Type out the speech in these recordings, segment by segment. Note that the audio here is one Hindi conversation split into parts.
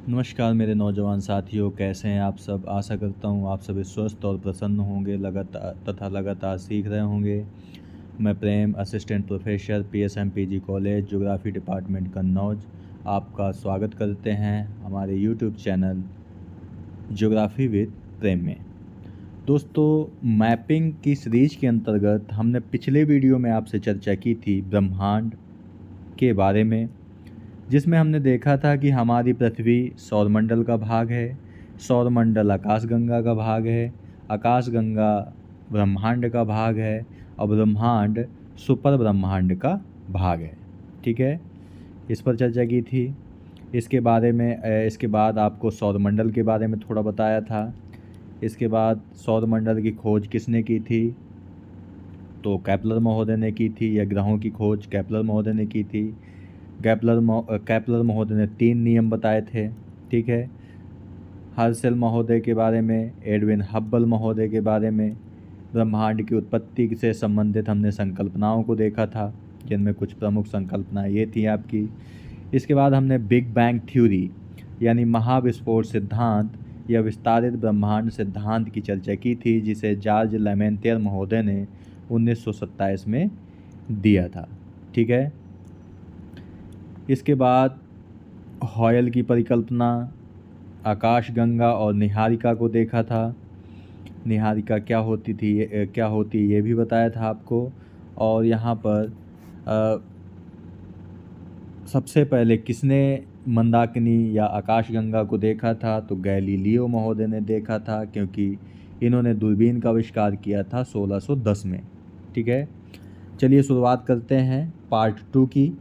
नमस्कार मेरे नौजवान साथियों, कैसे हैं आप सब। आशा करता हूँ आप सभी स्वस्थ और प्रसन्न होंगे, लगातार सीख रहे होंगे। मैं Prem, assistant professor, PSM college, geography department Kannauj, आपका स्वागत करते हैं हमारे YouTube channel geography with Prem में। दोस्तों, मैपिंग की सीरीज के अंतर्गत हमने पिछले वीडियो में आपसे चर्चा की थी ब्रह्मांड के बारे में, जिसमें हमने देखा था कि हमारी पृथ्वी सौरमंडल का भाग है, सौरमंडल आकाशगंगा का भाग है, आकाशगंगा ब्रह्मांड का भाग है और ब्रह्मांड सुपर ब्रह्मांड का भाग है। ठीक है, इस पर चर्चा की थी। इसके बाद आपको सौरमंडल के बारे में थोड़ा बताया था। इसके बाद सौरमंडल की खोज किसने की थी, तो केपलर महोदय ने की थी, या ग्रहों की खोज केपलर महोदय ने की थी। केपलर महोदय ने 3 नियम बताए थे। ठीक है, हर्शल महोदय के बारे में, एडविन हब्बल महोदय के बारे में ब्रह्मांड की उत्पत्ति से संबंधित हमने संकल्पनाओं को देखा था, जिनमें कुछ प्रमुख संकल्पनाएं ये थी आपकी। इसके बाद हमने बिग बैंग थ्योरी यानी महाविस्फोट सिद्धांत या विस्तारित ब्रह्मांड सिद्धांत की चर्चा की थी, जिसे जॉर्ज लेमेंटियर महोदय ने 1927 में दिया था। ठीक है, इसके बाद हॉयल की परिकल्पना, आकाशगंगा और निहारिका को देखा था। निहारिका क्या होती ये भी बताया था आपको। और यहाँ पर सबसे पहले किसने मंदाकिनी या आकाशगंगा को देखा था, तो गैलीलियो महोदय ने देखा था, क्योंकि इन्होंने दूरबीन का आविष्कार किया था 1610 में। ठीक है, चलिए शुरुआत करते हैं पार्ट 2 की,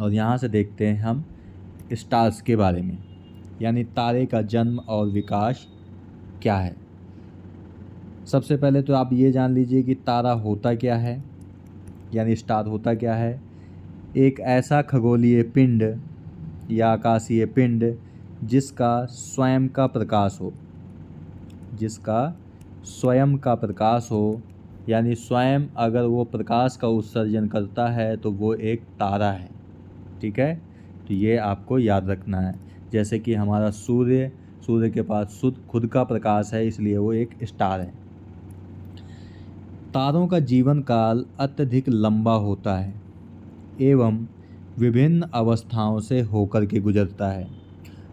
और यहाँ से देखते हैं हम स्टार्स के बारे में, यानी तारे का जन्म और विकास क्या है। सबसे पहले तो आप ये जान लीजिए कि तारा होता क्या है, यानी स्टार होता क्या है। एक ऐसा खगोलीय पिंड या आकाशीय पिंड जिसका स्वयं का प्रकाश हो, यानी स्वयं अगर वो प्रकाश का उत्सर्जन करता है तो वो एक तारा है। ठीक है, तो ये आपको याद रखना है। जैसे कि हमारा सूर्य के पास खुद का प्रकाश है, इसलिए वो एक स्टार है। तारों का जीवन काल अत्यधिक लंबा होता है एवं विभिन्न अवस्थाओं से होकर के गुजरता है।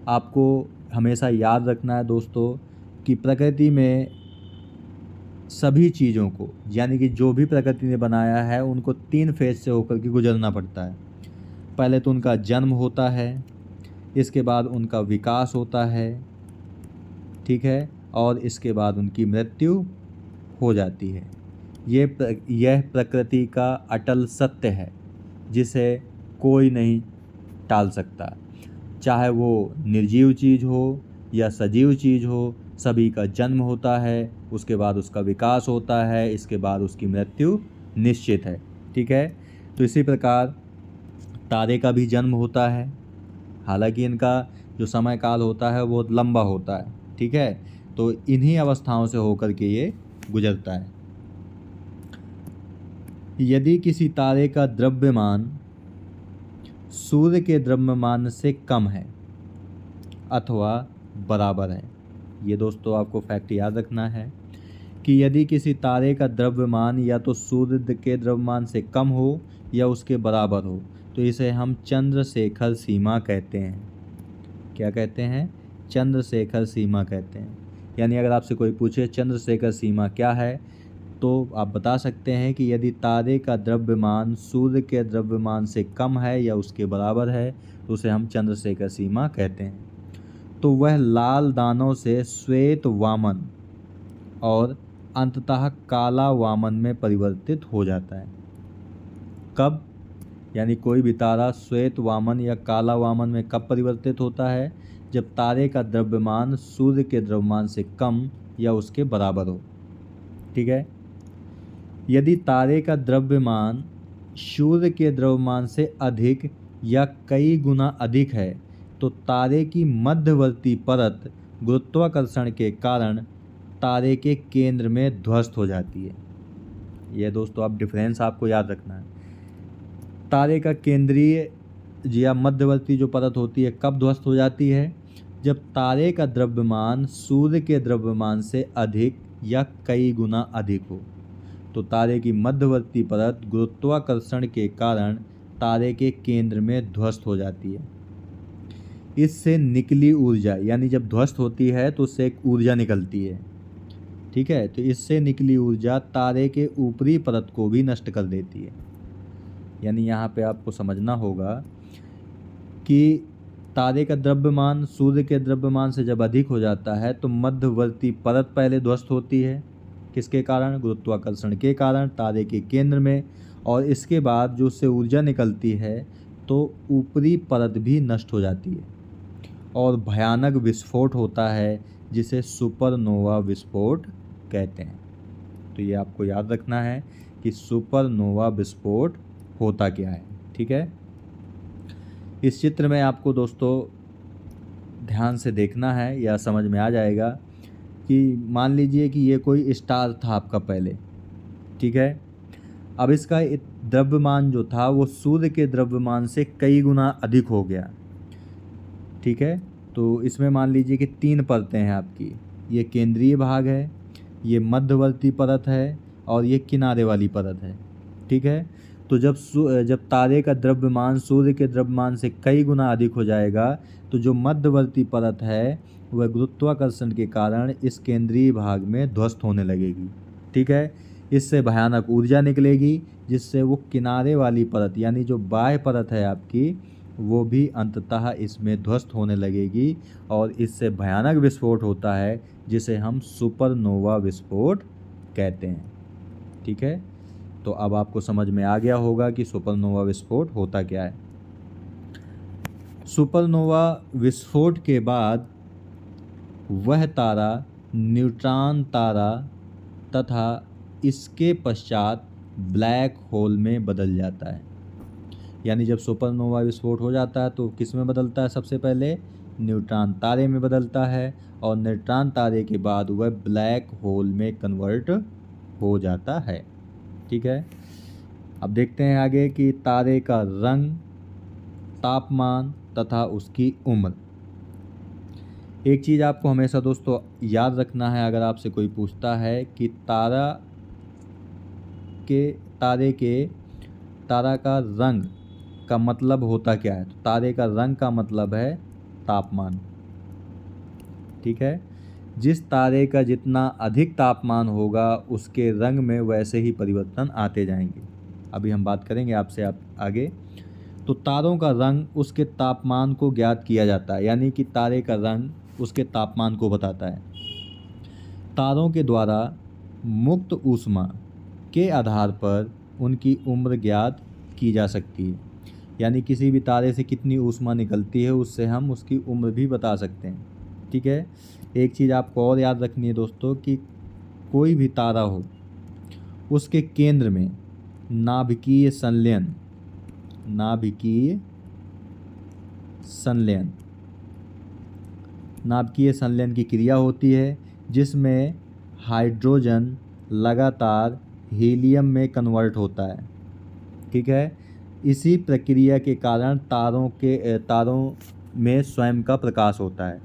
आपको हमेशा याद रखना है दोस्तों कि प्रकृति में सभी चीज़ों को, यानी कि जो भी प्रकृति ने बनाया है, उनको 3 फेज से होकर के गुजरना पड़ता है। पहले तो उनका जन्म होता है, इसके बाद उनका विकास होता है, ठीक है, और इसके बाद उनकी मृत्यु हो जाती है। यह प्रकृति का अटल सत्य है, जिसे कोई नहीं टाल सकता। चाहे वो निर्जीव चीज़ हो या सजीव चीज़ हो, सभी का जन्म होता है, उसके बाद उसका विकास होता है, इसके बाद उसकी मृत्यु निश्चित है। ठीक है, तो इसी प्रकार तारे का भी जन्म होता है, हालांकि इनका जो समय काल होता है वो लंबा होता है। ठीक है, तो इन्हीं अवस्थाओं से होकर के ये गुजरता है। यदि किसी तारे का द्रव्यमान सूर्य के द्रव्यमान से कम है अथवा बराबर है, ये दोस्तों आपको फैक्ट याद रखना है कि यदि किसी तारे का द्रव्यमान या तो सूर्य के द्रव्यमान से कम हो या उसके बराबर हो, तो इसे हम चंद्रशेखर सीमा कहते हैं। क्या कहते हैं? चंद्रशेखर सीमा कहते हैं। यानी अगर आपसे कोई पूछे चंद्रशेखर सीमा क्या है, तो आप बता सकते हैं कि यदि तारे का द्रव्यमान सूर्य के द्रव्यमान से कम है या उसके बराबर है, तो उसे हम चंद्रशेखर सीमा कहते हैं। तो वह लाल दानों से श्वेत वामन और अंततः काला वामन में परिवर्तित हो जाता है। कब? यानी कोई भी तारा श्वेत वामन या काला वामन में कब परिवर्तित होता है? जब तारे का द्रव्यमान सूर्य के द्रव्यमान से कम या उसके बराबर हो। ठीक है, यदि तारे का द्रव्यमान सूर्य के द्रव्यमान से अधिक या कई गुना अधिक है, तो तारे की मध्यवर्ती परत गुरुत्वाकर्षण के कारण तारे के केंद्र में ध्वस्त हो जाती है। यह दोस्तों आप डिफरेंस आपको याद रखना है। तारे का केंद्रीय या मध्यवर्ती जो परत होती है कब ध्वस्त हो जाती है? जब तारे का द्रव्यमान सूर्य के द्रव्यमान से अधिक या कई गुना अधिक हो तो तारे की मध्यवर्ती परत गुरुत्वाकर्षण के कारण तारे के केंद्र में ध्वस्त हो जाती है। इससे निकली ऊर्जा, यानी जब ध्वस्त होती है तो उससे एक ऊर्जा निकलती है, ठीक है, तो इससे निकली ऊर्जा तारे के ऊपरी परत को भी नष्ट कर देती है। यानी यहाँ पे आपको समझना होगा कि तारे का द्रव्यमान सूर्य के द्रव्यमान से जब अधिक हो जाता है तो मध्यवर्ती परत पहले ध्वस्त होती है, किसके कारण? गुरुत्वाकर्षण के कारण तारे के केंद्र में, और इसके बाद जो उससे ऊर्जा निकलती है तो ऊपरी परत भी नष्ट हो जाती है और भयानक विस्फोट होता है जिसे सुपरनोवा विस्फोट कहते हैं। तो ये आपको याद रखना है कि सुपरनोवा विस्फोट होता क्या है, ठीक है। इस चित्र में आपको दोस्तों ध्यान से देखना है या समझ में आ जाएगा कि मान लीजिए कि ये कोई स्टार था आपका पहले, ठीक है। अब इसका द्रव्यमान जो था वो सूर्य के द्रव्यमान से कई गुना अधिक हो गया, ठीक है। तो इसमें मान लीजिए कि 3 परतें हैं आपकी, ये केंद्रीय भाग है, ये मध्यवर्ती परत है और ये किनारे वाली परत है, ठीक है। तो जब तारे का द्रव्यमान सूर्य के द्रव्यमान से कई गुना अधिक हो जाएगा तो जो मध्यवर्ती परत है वह गुरुत्वाकर्षण के कारण इस केंद्रीय भाग में ध्वस्त होने लगेगी, ठीक है। इससे भयानक ऊर्जा निकलेगी जिससे वो किनारे वाली परत यानी जो बाह्य परत है आपकी वो भी अंततः इसमें ध्वस्त होने लगेगी और इससे भयानक विस्फोट होता है जिसे हम सुपरनोवा विस्फोट कहते हैं, ठीक है। तो अब आपको समझ में आ गया होगा कि सुपरनोवा विस्फोट होता क्या है। सुपरनोवा विस्फोट के बाद वह तारा न्यूट्रॉन तारा तथा इसके पश्चात ब्लैक होल में बदल जाता है। यानी जब सुपरनोवा विस्फोट हो जाता है तो किस में बदलता है? सबसे पहले न्यूट्रॉन तारे में बदलता है और न्यूट्रॉन तारे के बाद वह ब्लैक होल में कन्वर्ट हो जाता है, ठीक है। अब देखते हैं आगे कि तारे का रंग, तापमान तथा उसकी उम्र। एक चीज़ आपको हमेशा दोस्तों याद रखना है, अगर आपसे कोई पूछता है कि तारा का रंग का मतलब होता क्या है, तो तारे का रंग का मतलब है तापमान, ठीक है। जिस तारे का जितना अधिक तापमान होगा उसके रंग में वैसे ही परिवर्तन आते जाएंगे। अभी हम बात करेंगे आपसे आगे। तो तारों का रंग उसके तापमान को ज्ञात किया जाता है, यानी कि तारे का रंग उसके तापमान को बताता है। तारों के द्वारा मुक्त ऊष्मा के आधार पर उनकी उम्र ज्ञात की जा सकती है, यानी किसी भी तारे से कितनी ऊष्मा निकलती है उससे हम उसकी उम्र भी बता सकते हैं, ठीक है। एक चीज़ आपको और याद रखनी है दोस्तों कि कोई भी तारा हो उसके केंद्र में नाभिकीय संलयन की क्रिया होती है जिसमें हाइड्रोजन लगातार हीलियम में कन्वर्ट होता है, ठीक है। इसी प्रक्रिया के कारण तारों में स्वयं का प्रकाश होता है।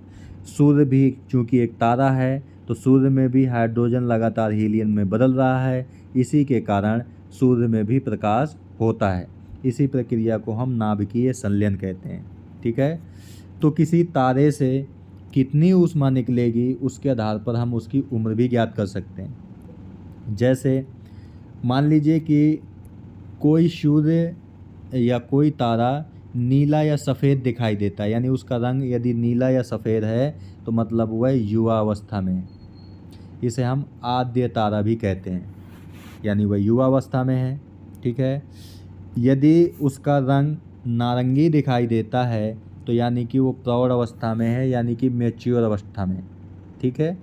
सूर्य भी चूँकि एक तारा है तो सूर्य में भी हाइड्रोजन लगातार हीलियम में बदल रहा है, इसी के कारण सूर्य में भी प्रकाश होता है। इसी प्रक्रिया को हम नाभिकीय संलयन कहते हैं, ठीक है। तो किसी तारे से कितनी ऊष्मा निकलेगी उसके आधार पर हम उसकी उम्र भी ज्ञात कर सकते हैं। जैसे मान लीजिए कि कोई सूर्य या कोई तारा नीला या सफ़ेद दिखाई देता है, यानी उसका रंग यदि नीला या सफ़ेद है तो मतलब वह युवा अवस्था में है। इसे हम आद्य तारा भी कहते हैं, यानी वह युवा अवस्था में है, ठीक है। यदि उसका रंग नारंगी दिखाई देता है तो यानी कि वो प्रौढ़ अवस्था में है, यानी कि मैच्योर अवस्था में, ठीक है।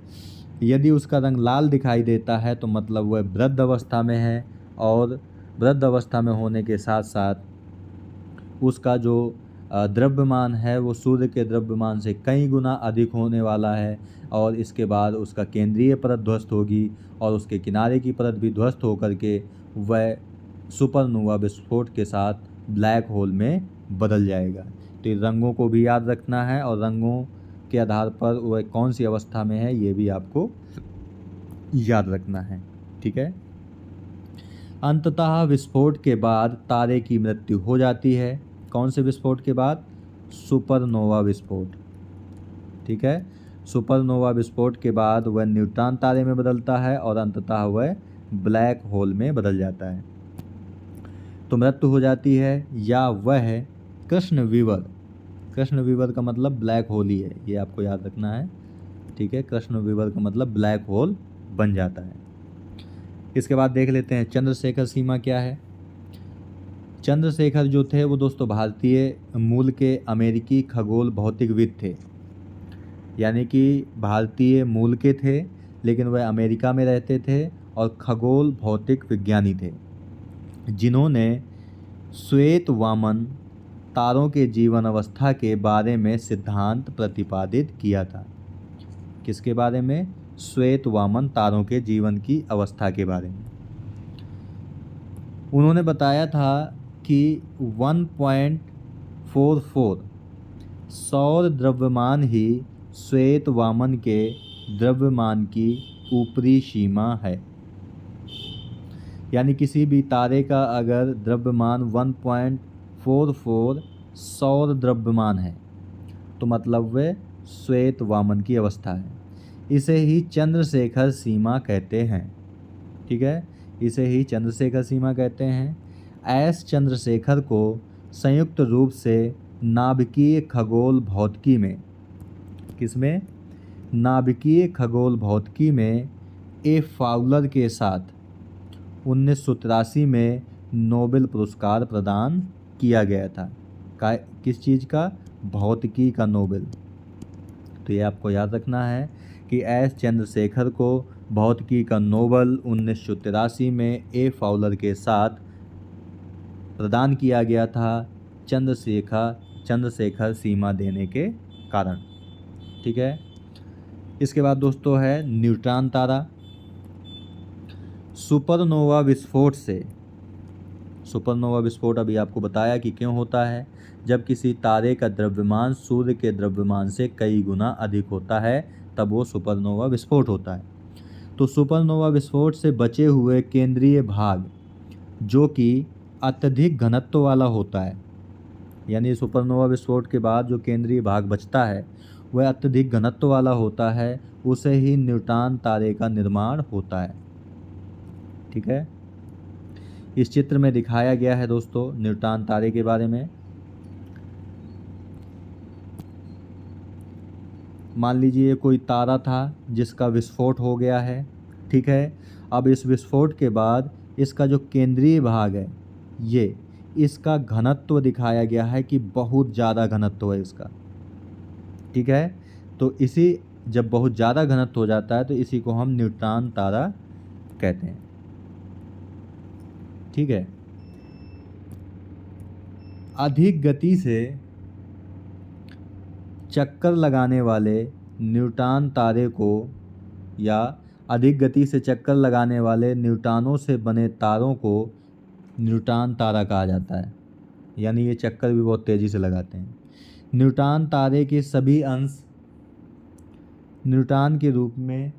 यदि उसका रंग लाल दिखाई देता है तो मतलब वह वृद्ध अवस्था में है, और वृद्ध अवस्था में होने के साथ साथ उसका जो द्रव्यमान है वो सूर्य के द्रव्यमान से कई गुना अधिक होने वाला है, और इसके बाद उसका केंद्रीय परत ध्वस्त होगी और उसके किनारे की परत भी ध्वस्त होकर के वह सुपरनोवा विस्फोट के साथ ब्लैक होल में बदल जाएगा। तो इन रंगों को भी याद रखना है और रंगों उसके आधार पर वह कौन सी अवस्था में है ये भी आपको याद रखना है। ठीक है। अंततः विस्फोट के बाद तारे की मृत्यु हो जाती है। कौन से विस्फोट के बाद? सुपरनोवा विस्फोट। ठीक है। सुपरनोवा विस्फोट के बाद वह न्यूट्रॉन तारे में बदलता है और अंततः वह ब्लैक होल में बदल जाता है। तो मृत्यु हो जाती है या वह कृष्ण विवर का मतलब ब्लैक होल ही है, ये आपको याद रखना है। ठीक है। कृष्ण विवर का मतलब ब्लैक होल बन जाता है। इसके बाद देख लेते हैं चंद्रशेखर सीमा क्या है। चंद्रशेखर जो थे वो दोस्तों भारतीय मूल के अमेरिकी खगोल भौतिकविद थे, यानी कि भारतीय मूल के थे लेकिन वह अमेरिका में रहते थे और खगोल भौतिक विज्ञानी थे, जिन्होंने श्वेत वामन तारों के जीवन अवस्था के बारे में सिद्धांत प्रतिपादित किया था। किसके बारे में? श्वेत वामन तारों के जीवन की अवस्था के बारे में। उन्होंने बताया था कि 1.44 सौर द्रव्यमान ही श्वेत वामन के द्रव्यमान की ऊपरी सीमा है। यानी किसी भी तारे का अगर द्रव्यमान 1.44 सौर द्रव्यमान है तो मतलब वह श्वेत वामन की अवस्था है। इसे ही चंद्रशेखर सीमा कहते हैं। ठीक है। इसे ही चंद्रशेखर सीमा कहते हैं। एस चंद्रशेखर को संयुक्त रूप से नाभिकीय खगोल भौतिकी में, किसमें? नाभिकीय खगोल भौतिकी में ए फाउलर के साथ 1983 में नोबेल पुरस्कार प्रदान किया गया था। किस चीज़ का? भौतिकी का नोबेल। तो ये आपको याद रखना है कि एस चंद्रशेखर को भौतिकी का नोबेल 1983 में ए फाउलर के साथ प्रदान किया गया था चंद्रशेखर सीमा देने के कारण। ठीक है। इसके बाद दोस्तों है न्यूट्रॉन तारा। सुपरनोवा विस्फोट अभी आपको बताया कि क्यों होता है। जब किसी तारे का द्रव्यमान सूर्य के द्रव्यमान से कई गुना अधिक होता है तब वो सुपरनोवा विस्फोट होता है। तो सुपरनोवा विस्फोट से बचे हुए केंद्रीय भाग जो कि अत्यधिक घनत्व वाला होता है, यानी सुपरनोवा विस्फोट के बाद जो केंद्रीय भाग बचता है वह अत्यधिक घनत्व वाला होता है, उसे ही न्यूट्रॉन तारे का निर्माण होता है। ठीक है। इस चित्र में दिखाया गया है दोस्तों न्यूट्रॉन तारे के बारे में। मान लीजिए कोई तारा था जिसका विस्फोट हो गया है। ठीक है। अब इस विस्फोट के बाद इसका जो केंद्रीय भाग है इसका घनत्व दिखाया गया है कि बहुत ज़्यादा घनत्व है इसका। ठीक है। तो इसी जब बहुत ज़्यादा घनत्व हो जाता है तो इसी को हम न्यूट्रॉन तारा कहते हैं। ठीक है। अधिक गति से चक्कर लगाने वाले न्यूट्रॉन तारे को या अधिक गति से चक्कर लगाने वाले न्यूट्रॉनों से बने तारों को न्यूट्रॉन तारा कहा जाता है, यानी ये चक्कर भी बहुत तेज़ी से लगाते हैं। न्यूट्रॉन तारे के सभी अंश न्यूट्रॉन के रूप में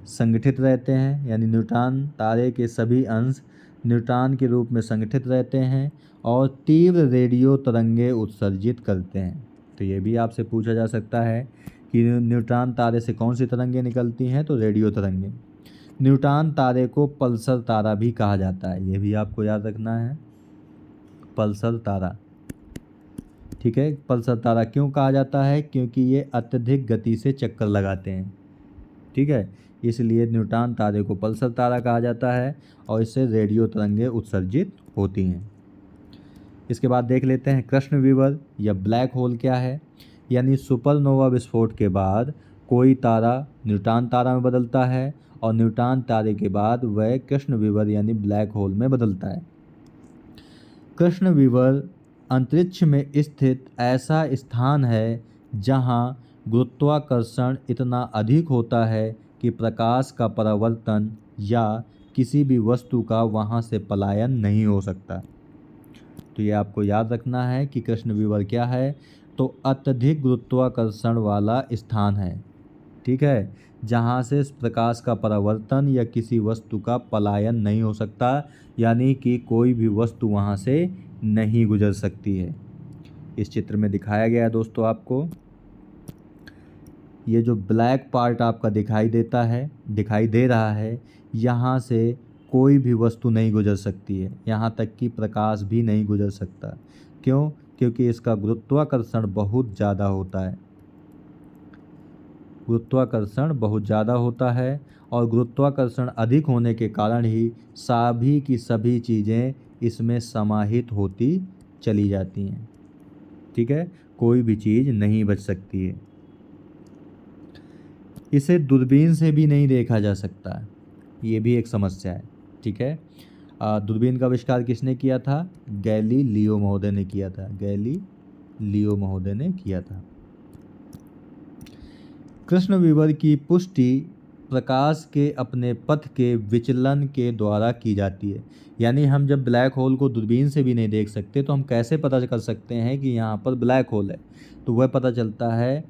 संगठित रहते हैं, यानी न्यूट्रॉन तारे के सभी अंश न्यूट्रॉन के रूप में संगठित रहते हैं और तीव्र रेडियो तरंगें उत्सर्जित करते हैं। तो ये भी आपसे पूछा जा सकता है कि न्यूट्रॉन तारे से कौन सी तरंगें निकलती हैं, तो रेडियो तरंगें। न्यूट्रॉन तारे को पल्सर तारा भी कहा जाता है, ये भी आपको याद रखना है, पल्सर तारा। ठीक है। पल्सर तारा क्यों कहा जाता है? क्योंकि ये अत्यधिक गति से चक्कर लगाते हैं। ठीक है। इसलिए न्यूट्रॉन तारे को पल्सर तारा कहा जाता है और इससे रेडियो तरंगें उत्सर्जित होती हैं। इसके बाद देख लेते हैं कृष्ण विवर या ब्लैक होल क्या है। यानी सुपरनोवा विस्फोट के बाद कोई तारा न्यूट्रॉन तारा में बदलता है और न्यूट्रॉन तारे के बाद वह कृष्ण विवर यानी ब्लैक होल में बदलता है। कृष्ण विवर अंतरिक्ष में स्थित ऐसा स्थान है जहां गुरुत्वाकर्षण इतना अधिक होता है कि प्रकाश का परावर्तन या किसी भी वस्तु का वहां से पलायन नहीं हो सकता। तो ये आपको याद रखना है कि कृष्ण विवर क्या है, तो अत्यधिक गुरुत्वाकर्षण वाला स्थान है, ठीक है, जहाँ से प्रकाश का परावर्तन या किसी वस्तु का पलायन नहीं हो सकता, यानी कि कोई भी वस्तु वहाँ से नहीं गुजर सकती है। इस चित्र में दिखाया गया है दोस्तों आपको, ये जो ब्लैक पार्ट आपका दिखाई दे रहा है, यहाँ से कोई भी वस्तु नहीं गुजर सकती है, यहाँ तक कि प्रकाश भी नहीं गुजर सकता। क्यों? क्योंकि इसका गुरुत्वाकर्षण बहुत ज़्यादा होता है। गुरुत्वाकर्षण बहुत ज़्यादा होता है और गुरुत्वाकर्षण अधिक होने के कारण ही सभी की सभी चीज़ें इसमें समाहित होती चली जाती हैं, ठीक है, कोई भी चीज़ नहीं बच सकती है। इसे दूरबीन से भी नहीं देखा जा सकता, ये भी एक समस्या है, ठीक है। दूरबीन का आविष्कार किसने किया था? गैलीलियो महोदय ने किया था, गैलीलियो महोदय ने किया था। कृष्ण विवर की पुष्टि प्रकाश के अपने पथ के विचलन के द्वारा की जाती है। यानी हम जब ब्लैक होल को दूरबीन से भी नहीं देख सकते तो हम कैसे पता कर सकते हैं कि यहाँ पर ब्लैक होल है? तो वह पता चलता है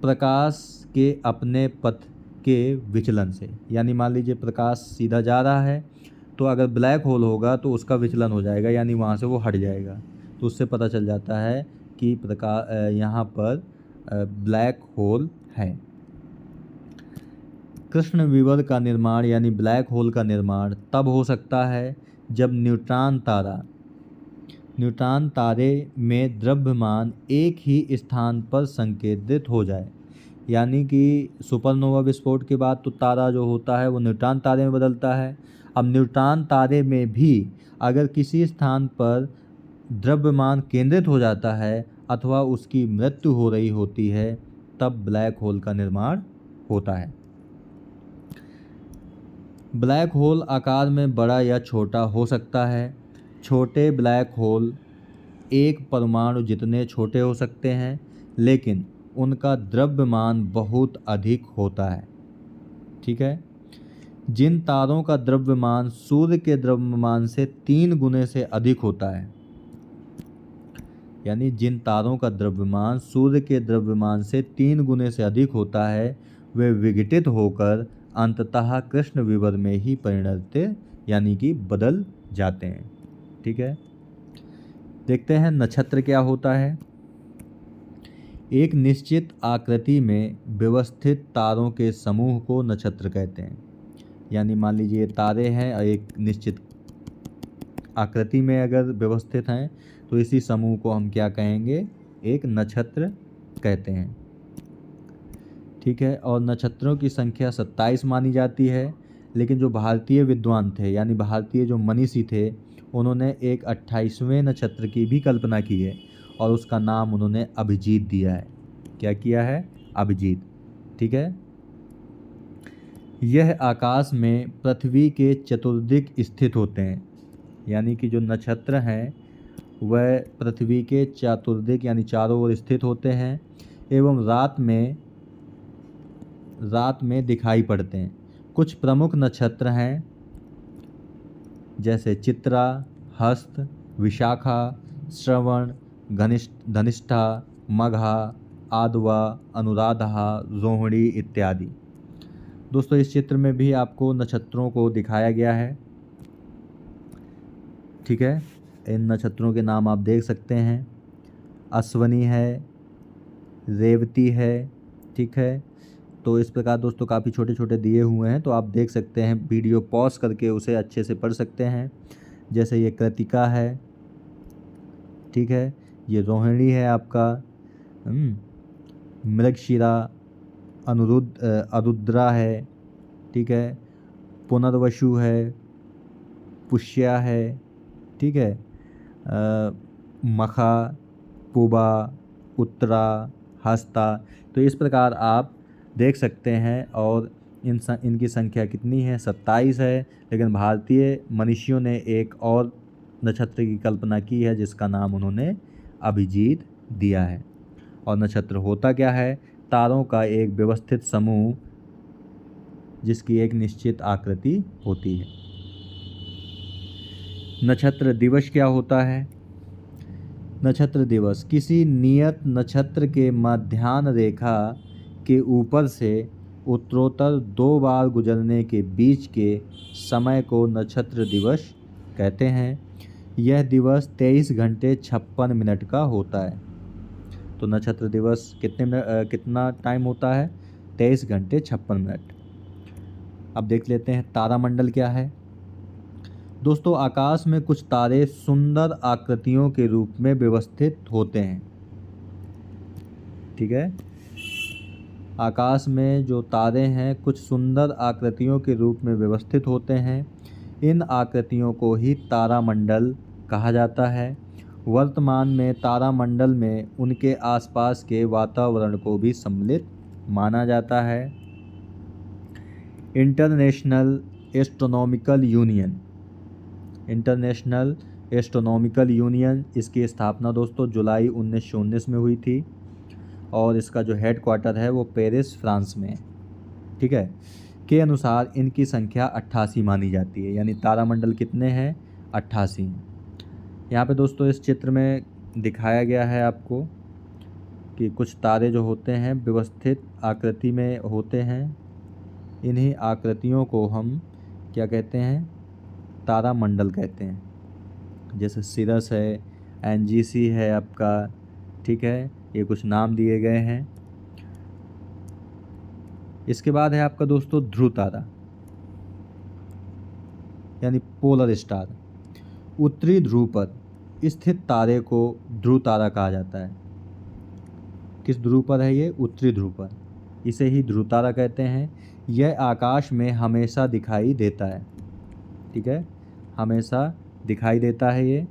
प्रकाश के अपने पथ के विचलन से। यानी मान लीजिए प्रकाश सीधा जा रहा है, तो अगर ब्लैक होल होगा तो उसका विचलन हो जाएगा, यानी वहाँ से वो हट जाएगा, तो उससे पता चल जाता है कि यहाँ पर ब्लैक होल है। कृष्ण विवर का निर्माण यानी ब्लैक होल का निर्माण तब हो सकता है जब न्यूट्रॉन तारे में द्रव्यमान एक ही स्थान पर संकेंद्रित हो जाए। यानी कि सुपरनोवा विस्फोट के बाद तो तारा जो होता है वो न्यूट्रॉन तारे में बदलता है। अब न्यूट्रॉन तारे में भी अगर किसी स्थान पर द्रव्यमान केंद्रित हो जाता है अथवा उसकी मृत्यु हो रही होती है, तब ब्लैक होल का निर्माण होता है। ब्लैक होल आकार में बड़ा या छोटा हो सकता है। छोटे ब्लैक होल एक परमाणु जितने छोटे हो सकते हैं, लेकिन उनका द्रव्यमान बहुत अधिक होता है, ठीक है। जिन तारों का द्रव्यमान सूर्य के द्रव्यमान से 3 गुने से अधिक होता है, यानी जिन तारों का द्रव्यमान सूर्य के द्रव्यमान से 3 गुने से अधिक होता है, वे विघटित होकर अंततः कृष्ण विवर में ही परिणत यानी कि बदल जाते हैं, ठीक है। देखते हैं नक्षत्र क्या होता है। एक निश्चित आकृति में व्यवस्थित तारों के समूह को नक्षत्र कहते हैं। यानी मान लीजिए तारे हैं और एक निश्चित आकृति में अगर व्यवस्थित हैं तो इसी समूह को हम क्या कहेंगे? एक नक्षत्र कहते हैं, ठीक है। और नक्षत्रों की संख्या 27 मानी जाती है, लेकिन जो भारतीय विद्वान थे यानी भारतीय जो मनीषी थे, उन्होंने एक 28वें नक्षत्र की भी कल्पना की है और उसका नाम उन्होंने अभिजीत दिया है। क्या किया है? अभिजीत, ठीक है। यह आकाश में पृथ्वी के चतुर्दिक स्थित होते हैं। यानी कि जो नक्षत्र हैं वह पृथ्वी के चतुर्दिक यानी चारों ओर स्थित होते हैं एवं रात में दिखाई पड़ते हैं। कुछ प्रमुख नक्षत्र हैं जैसे चित्रा, हस्त, विशाखा, श्रवण, धनिष्ठा, मघा, आद्वा, अनुराधा, रोहिणी इत्यादि। दोस्तों इस चित्र में भी आपको नक्षत्रों को दिखाया गया है, ठीक है। इन नक्षत्रों के नाम आप देख सकते हैं, अश्वनी है, रेवती है, ठीक है। तो इस प्रकार दोस्तों काफ़ी छोटे छोटे दिए हुए हैं, तो आप देख सकते हैं, वीडियो पॉज करके उसे अच्छे से पढ़ सकते हैं। जैसे ये कृतिका है, ठीक है, ये रोहिणी है आपका, मृगशिरा, अरुद्रा है, ठीक है, पुनर्वसु है, पुष्या है, ठीक है, मखा, पुबा, उत्तरा, हस्ता। तो इस प्रकार आप देख सकते हैं। और इनकी संख्या कितनी है? 27 है। लेकिन भारतीय मनीषियों ने एक और नक्षत्र की कल्पना की है जिसका नाम उन्होंने अभिजीत दिया है। और नक्षत्र होता क्या है? तारों का एक व्यवस्थित समूह जिसकी एक निश्चित आकृति होती है। नक्षत्र दिवस क्या होता है? नक्षत्र दिवस किसी नियत नक्षत्र के मध्याह्न रेखा के ऊपर से उत्तरोत्तर 2 बार गुजरने के बीच के समय को नक्षत्र दिवस कहते हैं। यह दिवस 23 घंटे 56 मिनट का होता है। तो नक्षत्र दिवस कितना टाइम होता है? 23 घंटे 56 मिनट। अब देख लेते हैं तारामंडल क्या है। दोस्तों, आकाश में कुछ तारे सुंदर आकृतियों के रूप में व्यवस्थित होते हैं। ठीक है, आकाश में जो तारे हैं कुछ सुंदर आकृतियों के रूप में व्यवस्थित होते हैं। इन आकृतियों को ही तारामंडल कहा जाता है। वर्तमान में तारामंडल में उनके आसपास के वातावरण को भी सम्मिलित माना जाता है। इंटरनेशनल एस्ट्रोनॉमिकल यूनियन इसकी स्थापना दोस्तों जुलाई 1919 में हुई थी और इसका जो हेड क्वार्टर है वो पेरिस, फ्रांस में है। ठीक है, के अनुसार इनकी संख्या 88 मानी जाती है। यानी तारामंडल कितने हैं? 88। यहाँ पे दोस्तों इस चित्र में दिखाया गया है आपको कि कुछ तारे जो होते हैं व्यवस्थित आकृति में होते हैं। इन्हीं आकृतियों को हम क्या कहते हैं? तारामंडल कहते हैं। जैसे सिरस है, एनजीसी है आपका, ठीक है, ये कुछ नाम दिए गए हैं। इसके बाद है आपका दोस्तों ध्रुव तारा यानी पोलर स्टार। उत्तरी ध्रुव पर स्थित तारे को ध्रुव तारा कहा जाता है। किस ध्रुव पर है ये? उत्तरी ध्रुव पर। इसे ही ध्रुव तारा कहते हैं। यह आकाश में हमेशा दिखाई देता है। ठीक है, हमेशा दिखाई देता है। ये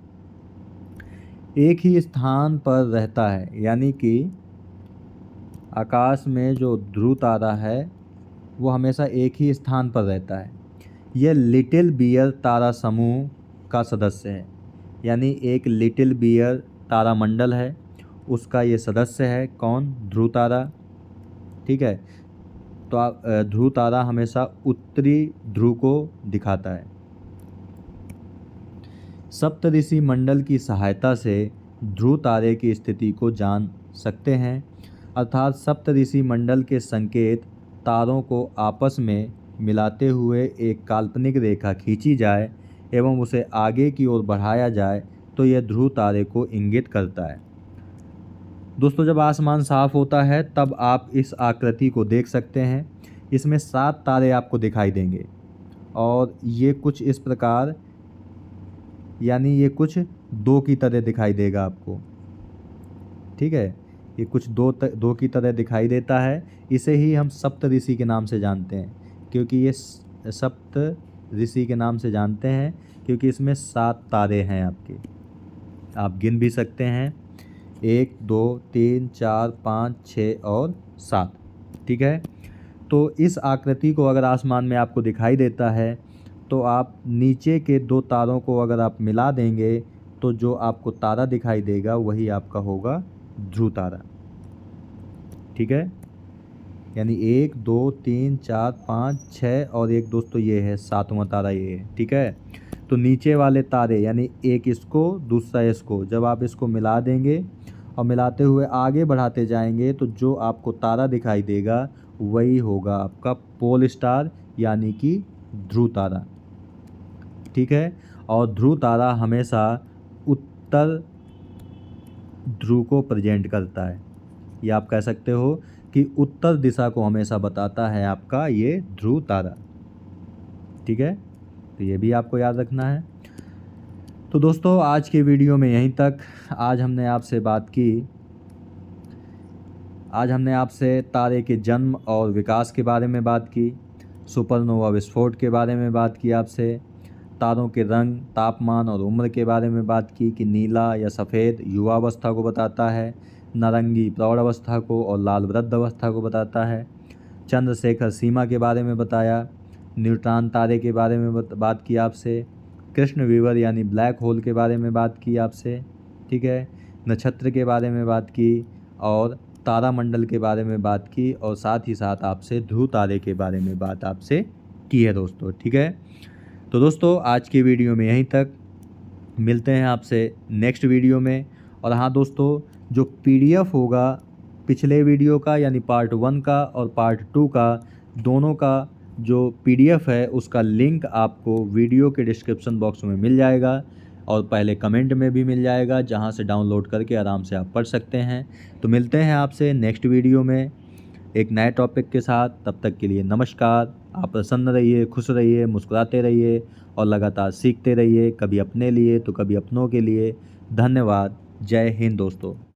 एक ही स्थान पर रहता है, यानी कि आकाश में जो ध्रुव तारा है वो हमेशा एक ही स्थान पर रहता है। यह लिटिल बियर तारा समूह का सदस्य है। यानी एक लिटिल बियर तारामंडल है, उसका ये सदस्य है। कौन? ध्रुव तारा। ठीक है, तो ध्रुव तारा हमेशा उत्तरी ध्रुव को दिखाता है। सप्तऋषि मंडल की सहायता से ध्रुव तारे की स्थिति को जान सकते हैं। अर्थात सप्तऋषि मंडल के संकेत तारों को आपस में मिलाते हुए एक काल्पनिक रेखा खींची जाए एवं उसे आगे की ओर बढ़ाया जाए तो यह ध्रुव तारे को इंगित करता है। दोस्तों, जब आसमान साफ होता है तब आप इस आकृति को देख सकते हैं। इसमें 7 तारे आपको दिखाई देंगे और ये कुछ इस प्रकार, यानी ये कुछ 2 की तरह दिखाई देगा आपको। ठीक है, ये कुछ दो की तरह दिखाई देता है। इसे ही हम सप्तऋषि के नाम से जानते हैं, क्योंकि ये सप्तऋषि के नाम से जानते हैं क्योंकि इसमें 7 तारे हैं आपके। आप गिन भी सकते हैं, 1 2 3 4 5 6 और 7। ठीक है, तो इस आकृति को अगर आसमान में आपको दिखाई देता है तो आप नीचे के 2 तारों को अगर आप मिला देंगे तो जो आपको तारा दिखाई देगा वही आपका होगा ध्रुव तारा। ठीक है, यानी 1 2 3 4 5 6 और एक दोस्तों ये है 7वां तारा, ये है। ठीक है, तो नीचे वाले तारे यानी एक इसको दूसरा इसको जब आप इसको मिला देंगे और मिलाते हुए आगे बढ़ाते जाएंगे तो जो आपको तारा दिखाई देगा वही होगा आपका पोल स्टार यानी कि ध्रुव तारा। ठीक है, और ध्रुव तारा हमेशा उत्तर ध्रुव को प्रेजेंट करता है। या आप कह सकते हो कि उत्तर दिशा को हमेशा बताता है आपका ये ध्रुव तारा। ठीक है, तो ये भी आपको याद रखना है। तो दोस्तों, आज के वीडियो में यहीं तक। आज हमने आपसे तारे के जन्म और विकास के बारे में बात की, सुपरनोवा विस्फोट के बारे में बात की, आपसे तारों के रंग, तापमान और उम्र के बारे में बात की कि नीला या सफ़ेद युवावस्था को बताता है, नारंगी प्रौढ़ावस्था को और लाल वृद्धावस्था को बताता है। चंद्रशेखर सीमा के बारे में बताया, न्यूट्रॉन तारे के बारे में बात की आपसे, कृष्ण विवर यानी ब्लैक होल के बारे में बात की आपसे। ठीक है, नक्षत्र के बारे में बात की और तारामंडल के बारे में बात की और साथ ही साथ आपसे ध्रुव तारे के बारे में बात आपसे की है दोस्तों। ठीक है, तो दोस्तों आज की वीडियो में यहीं तक। मिलते हैं आपसे नेक्स्ट वीडियो में और हाँ दोस्तों, जो PDF होगा पिछले वीडियो का यानी पार्ट 1 का और पार्ट 2 का, दोनों का जो PDF है उसका लिंक आपको वीडियो के डिस्क्रिप्शन बॉक्स में मिल जाएगा और पहले कमेंट में भी मिल जाएगा, जहां से डाउनलोड करके आराम से आप पढ़ सकते हैं। तो मिलते हैं आपसे नेक्स्ट वीडियो में एक नए टॉपिक के साथ। तब तक के लिए नमस्कार। आप प्रसन्न रहिए, खुश रहिए, मुस्कुराते रहिए और लगातार सीखते रहिए, कभी अपने लिए तो कभी अपनों के लिए। धन्यवाद। जय हिंद दोस्तों।